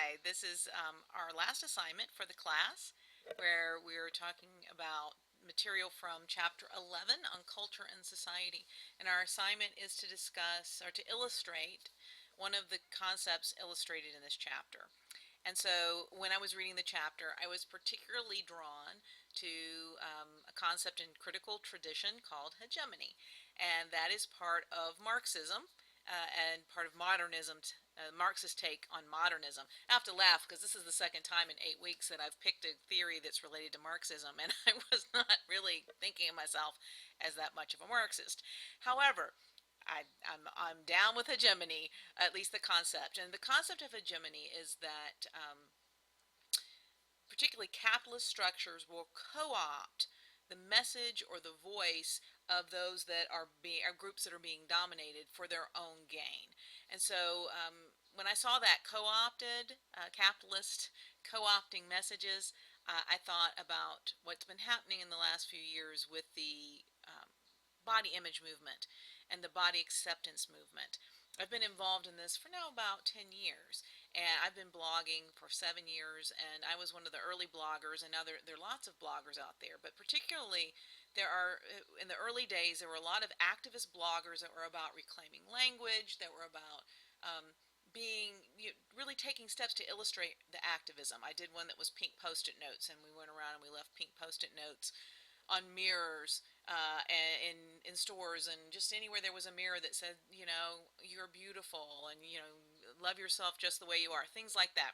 Hi, this is our last assignment for the class where we're talking about material from chapter 11 on culture and society. And our assignment is to discuss or to illustrate one of the concepts illustrated in this chapter. And so when I was reading the chapter, I was particularly drawn to a concept in critical tradition called hegemony. And that is part of Marxism and part of modernism, Marxist take on modernism. I have to laugh because this is the second time in 8 weeks that I've picked a theory that's related to Marxism, and I was not really thinking of myself as that much of a Marxist. However, I'm down with hegemony, at least the concept. And the concept of hegemony is that particularly capitalist structures will co-opt the message or the voice of those that are groups that are being dominated for their own gain. And so when I saw that co-opted capitalist co-opting messages, I thought about what's been happening in the last few years with the body image movement and the body acceptance movement. I've been involved in this for now about 10 years, and I've been blogging for 7 years, and I was one of the early bloggers, and now there are lots of bloggers out there, but particularly in the early days, there were a lot of activist bloggers that were about reclaiming language, that were about really taking steps to illustrate the activism. I did one that was pink post-it notes, and we went around and we left pink post-it notes on mirrors in stores, and just anywhere there was a mirror that said, you're beautiful, and love yourself just the way you are, things like that.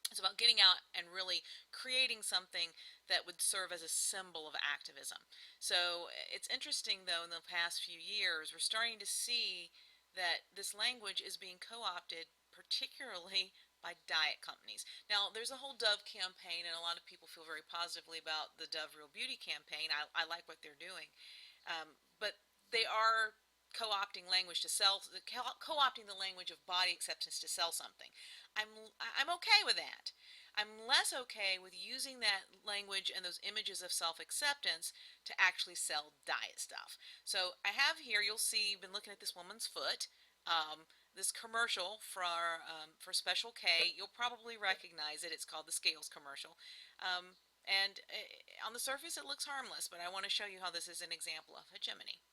It's about getting out and really creating something that would serve as a symbol of activism. So it's interesting, though, in the past few years, we're starting to see that this language is being co-opted, particularly by diet companies. Now, there's a whole Dove campaign, and a lot of people feel very positively about the Dove Real Beauty campaign. I like what they're doing. But they are co-opting language to sell, co-opting the language of body acceptance to sell something. I'm, I'm okay with that. I'm less okay with using that language and those images of self-acceptance to actually sell diet stuff. So I have here, you'll see, you've been looking at this woman's foot. This commercial for Special K, you'll probably recognize it. It's called the Scales commercial. And on the surface it looks harmless, but I want to show you how this is an example of hegemony.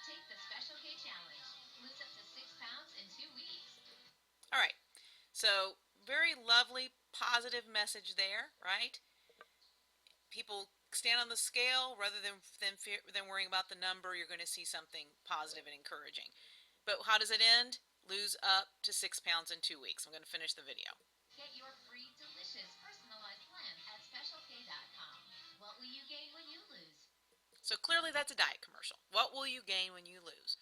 Take the Special K Challenge. Lose up to 6 pounds in 2 weeks. All right, so very lovely, positive message there, right? People stand on the scale rather than worrying about the number. You're going to see something positive and encouraging. But how does it end? Lose up to 6 pounds in 2 weeks. I'm going to finish the video. Get your free, delicious, personalized plan at specialk.com. What will you gain when you lose? So clearly that's a diet commercial. What will you gain when you lose?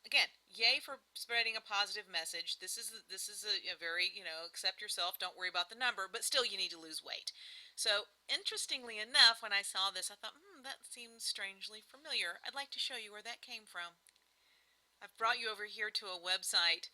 Again, yay for spreading a positive message. This is a very, accept yourself, don't worry about the number, but still you need to lose weight. So interestingly enough, when I saw this, I thought, that seems strangely familiar. I'd like to show you where that came from. I've brought you over here to a website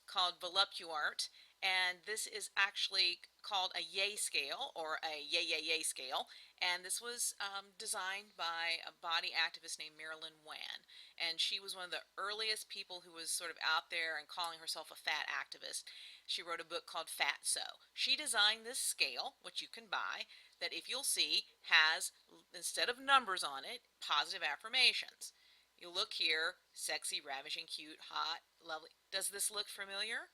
called Voluptuart, and this is actually called a yay scale, or a yay yay yay scale, and this was designed by a body activist named Marilyn Wan, and she was one of the earliest people who was sort of out there and calling herself a fat activist. She wrote a book called Fatso. She designed this scale, which you can buy, that if you'll see has, instead of numbers on it, positive affirmations. You look here, sexy, ravishing, cute, hot, lovely. Does this look familiar?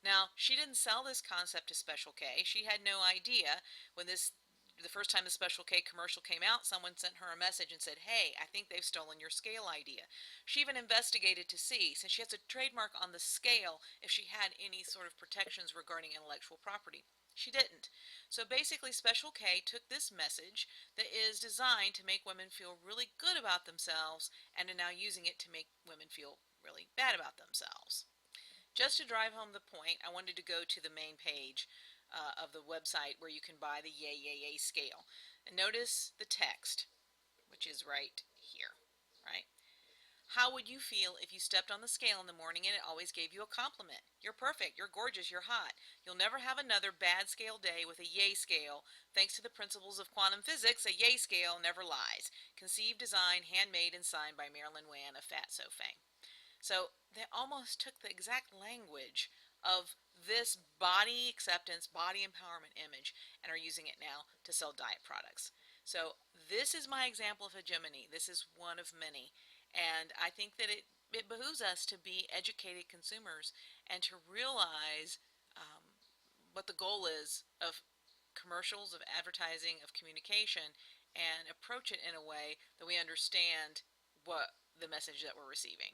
Now, she didn't sell this concept to Special K. She had no idea when the first time the Special K commercial came out, someone sent her a message and said, hey, I think they've stolen your scale idea. She even investigated to see, since she has a trademark on the scale, if she had any sort of protections regarding intellectual property. She didn't. So basically Special K took this message that is designed to make women feel really good about themselves and are now using it to make women feel really bad about themselves. Just to drive home the point, I wanted to go to the main page of the website where you can buy the yay yay yay scale. And notice the text, which is right here, right? How would you feel if you stepped on the scale in the morning and it always gave you a compliment? You're perfect, you're gorgeous, you're hot. You'll never have another bad scale day with a yay scale. Thanks to the principles of quantum physics, a yay scale never lies. Conceived, designed, handmade, and signed by Marilyn Wan of Fatso fame. So they almost took the exact language of this body acceptance, body empowerment image and are using it now to sell diet products. So this is my example of hegemony. This is one of many. And I think that it behooves us to be educated consumers and to realize what the goal is of commercials, of advertising, of communication, and approach it in a way that we understand what the message that we're receiving.